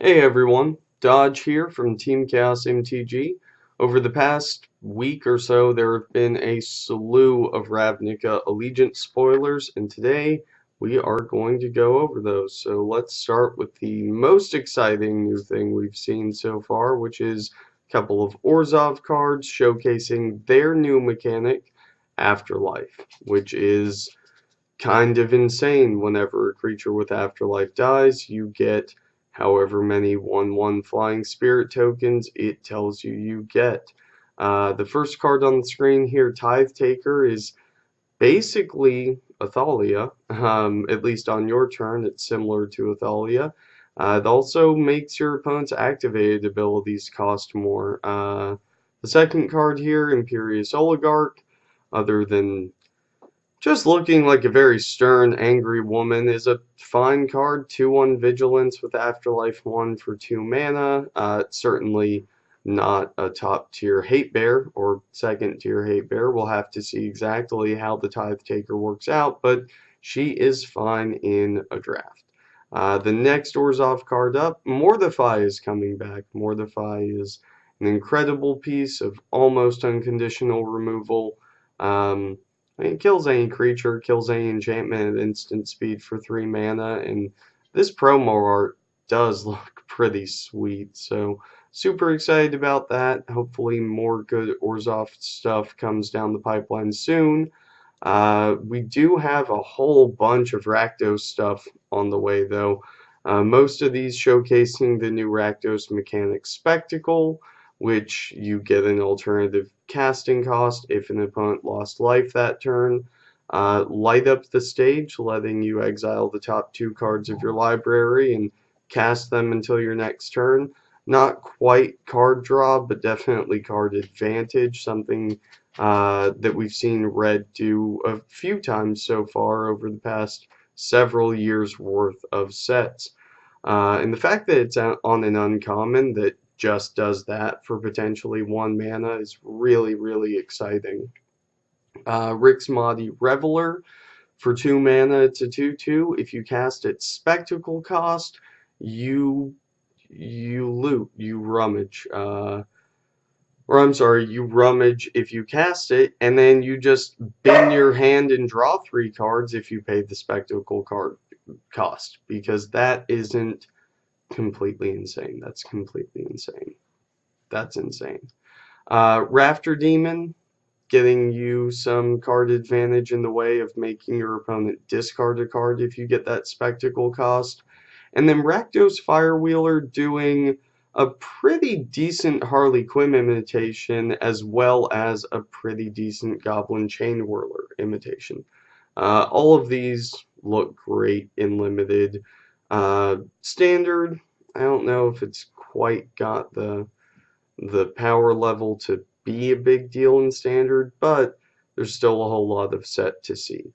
Hey everyone, Dodge here from Team Chaos MTG. Over the past week or so, there have been a slew of Ravnica Allegiance spoilers, and today we are going to go over those. So let's start with the most exciting new thing we've seen so far, which is a couple of Orzhov cards showcasing their new mechanic, Afterlife, which is kind of insane. Whenever a creature with Afterlife dies, you get however many 1/1 flying spirit tokens it tells you you get. The first card on the screen here, Tithetaker, is basically Athalia. At least on your turn, it's similar to Athalia. It also makes your opponent's activated abilities cost more. The second card here, Imperious Oligarch, other than just looking like a very stern, angry woman, is a fine card. 2/1 Vigilance with Afterlife 1 for 2 mana. Certainly not a top tier hate bear or second tier hate bear. We'll have to see exactly how the Tithetaker works out, but she is fine in a draft. The next Orzhov card up, Mortify is coming back. Mortify is an incredible piece of almost unconditional removal. It kills any creature, kills any enchantment at instant speed for 3 mana, and this promo art does look pretty sweet, so super excited about that. Hopefully more good Orzhov stuff comes down the pipeline soon. We do have a whole bunch of Rakdos stuff on the way, though. Most of these showcasing the new Rakdos mechanic Spectacle, which you get an alternative casting cost if an opponent lost life that turn. Light up the stage, letting you exile the top 2 cards of your library and cast them until your next turn. Not quite card draw, but definitely card advantage, something that we've seen Red do a few times so far over the past several years worth of sets. And the fact that it's on an uncommon that just does that for potentially 1 mana is really, really exciting. Rixmadi Reveler for 2 mana, it's a 2/2. If you cast its Spectacle cost, you loot, you rummage. Or I'm sorry, you rummage if you cast it, and then you just bin your hand and draw 3 cards if you paid the Spectacle card cost, because that isn't completely insane. That's completely insane. That's insane. Rafter Demon, getting you some card advantage in the way of making your opponent discard a card if you get that Spectacle cost. And then Rakdos Firewheeler doing a pretty decent Harley Quinn imitation as well as a pretty decent Goblin Chain Whirler imitation. All of these look great in limited. Standard, I don't know if it's quite got the power level to be a big deal in standard, but there's still a whole lot of set to see.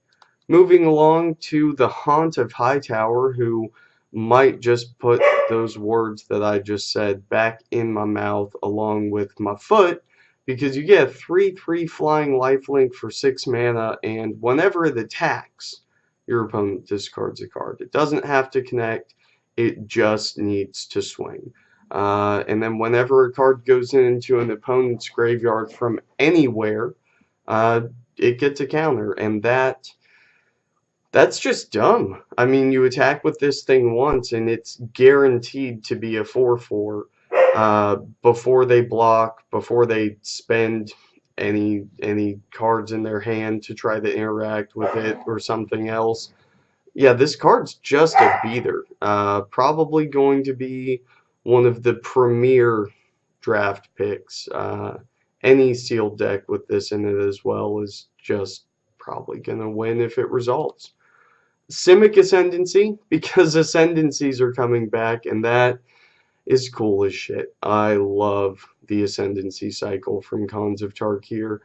Moving along to the Haunt of Hightower, who might just put those words that I just said back in my mouth along with my foot, because you get a 3/3 flying lifelink for 6 mana, and whenever it attacks, your opponent discards a card. It doesn't have to connect, it just needs to swing. And then whenever a card goes into an opponent's graveyard from anywhere, it gets a counter, and that's just dumb. I mean, you attack with this thing once, and it's guaranteed to be a 4/4 before they block, before they spend any cards in their hand to try to interact with it or something else. Yeah, this card's just a beater. Probably going to be one of the premier draft picks. Any sealed deck with this in it as well is just probably going to win if it results. Simic Ascendancy, because Ascendancies are coming back, and that is cool as shit. I love the Ascendancy cycle from Khans of Tarkir,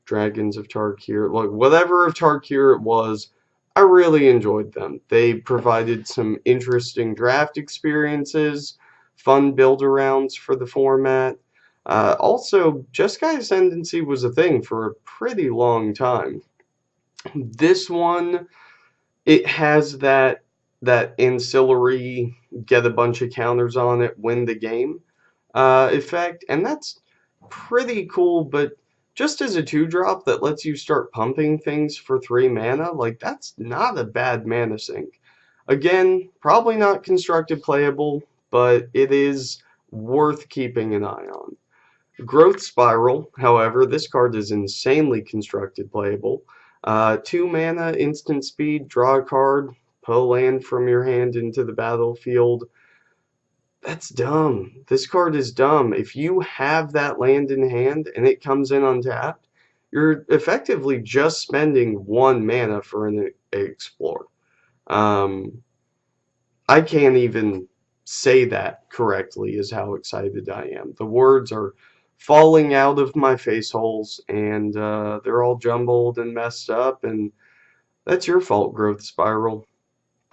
Dragons of Tarkir, like whatever of Tarkir it was. I really enjoyed them. They provided some interesting draft experiences, fun build-arounds for the format. Also, Jeskai Ascendancy was a thing for a pretty long time. This one, it has that ancillary get a bunch of counters on it, win the game effect, and that's pretty cool, but just as a 2-drop that lets you start pumping things for 3 mana, like that's not a bad mana sink. Again, probably not constructed playable, but it is worth keeping an eye on. Growth Spiral, however, this card is insanely constructed playable. 2 mana, instant speed, draw a card, put a land from your hand into the battlefield. That's dumb. This card is dumb. If you have that land in hand and it comes in untapped, you're effectively just spending 1 mana for an explore. I can't even say that correctly is how excited I am. The words are falling out of my face holes, and they're all jumbled and messed up, and that's your fault, Growth Spiral.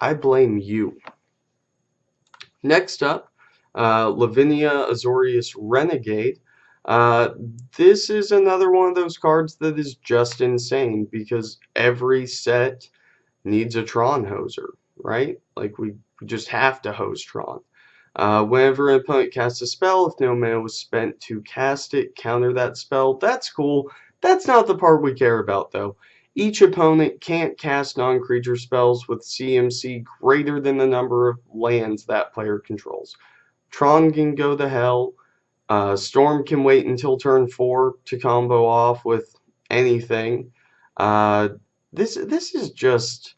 I blame you. Next up, Ravnica Allegiance Renegade. Uh, this is another one of those cards that is just insane because every set needs a Tron hoser, right? Like we just have to hose Tron. Whenever an opponent casts a spell, if no mana was spent to cast it, counter that spell. That's cool. That's not the part we care about, though. Each opponent can't cast non-creature spells with CMC greater than the number of lands that player controls. Tron can go to hell. Storm can wait until turn 4 to combo off with anything. Uh, this is just...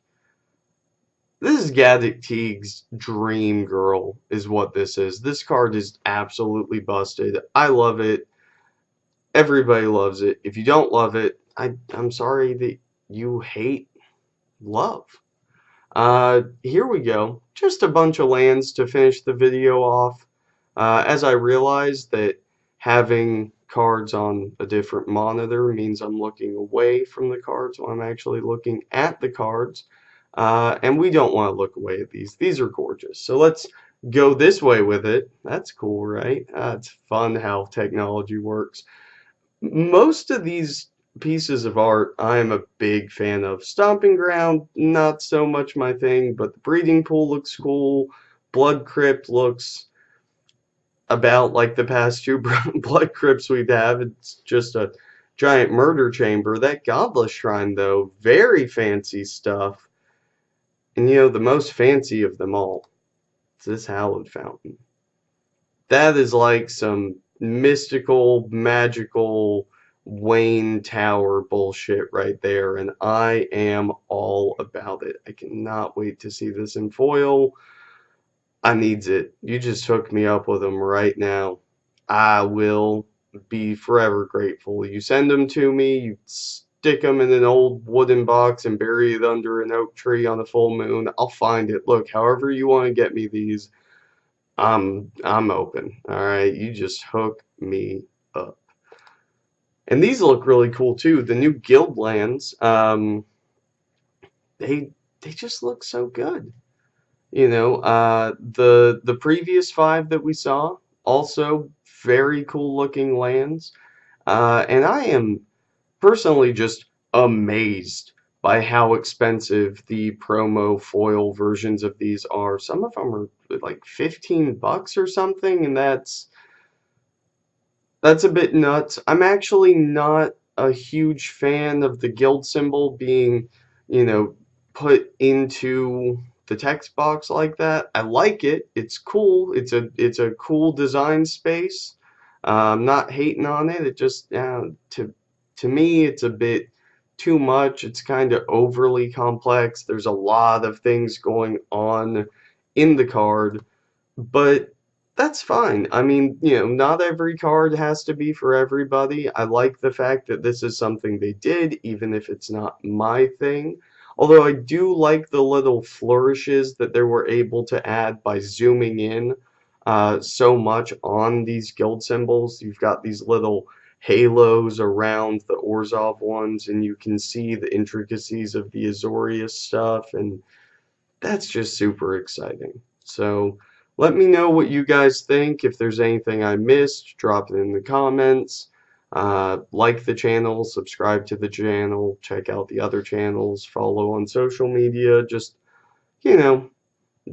This is Gadget Teague's dream girl, is what this is. This card is absolutely busted. I love it. Everybody loves it. If you don't love it, I'm sorry that you hate love. Here we go. Just a bunch of lands to finish the video off. As I realized that having cards on a different monitor means I'm looking away from the cards while I'm actually looking at the cards. And we don't want to look away at these. These are gorgeous. So let's go this way with it. That's cool, right? It's fun how technology works. Most of these pieces of art I'm a big fan of. Stomping Ground, not so much my thing, but the Breeding Pool looks cool. Blood Crypt looks about like the past 2 Blood Crypts we've had. It's just a giant murder chamber. That Godless Shrine, though, very fancy stuff. And you know, the most fancy of them all is this Hallowed Fountain. That is like some mystical, magical Wayne Tower bullshit right there, and I am all about it. I cannot wait to see this in foil. I needs it. You just hook me up with them right now. I will be forever grateful. You send them to me, you stick them in an old wooden box and bury it under an oak tree on a full moon. I'll find it. Look, however you want to get me these, I'm open. All right, you just hook me up. And these look really cool too. The new guild lands, they just look so good. You know, the previous 5 that we saw, also very cool looking lands. And I am personally just amazed by how expensive the promo foil versions of these are. Some of them are like 15 bucks or something, and that's a bit nuts. I'm actually not a huge fan of the guild symbol being, you know, put into the text box like that. I like it. It's cool. It's a cool design space. I'm not hating on it. It just to me it's a bit too much. It's kind of overly complex. There's a lot of things going on in the card, but that's fine. I mean, you know, not every card has to be for everybody. I like the fact that this is something they did, even if it's not my thing. Although I do like the little flourishes that they were able to add by zooming in so much on these guild symbols. You've got these little halos around the Orzhov ones, and you can see the intricacies of the Azorius stuff, and that's just super exciting. So let me know what you guys think. If there's anything I missed, drop it in the comments. Like the channel, subscribe to the channel, check out the other channels, follow on social media. Just, you know,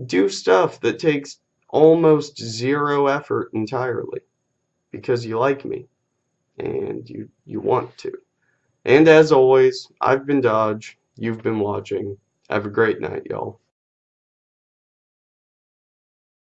do stuff that takes almost zero effort entirely because you like me and you want to. And as always, I've been Dodge, you've been watching. Have a great night, y'all.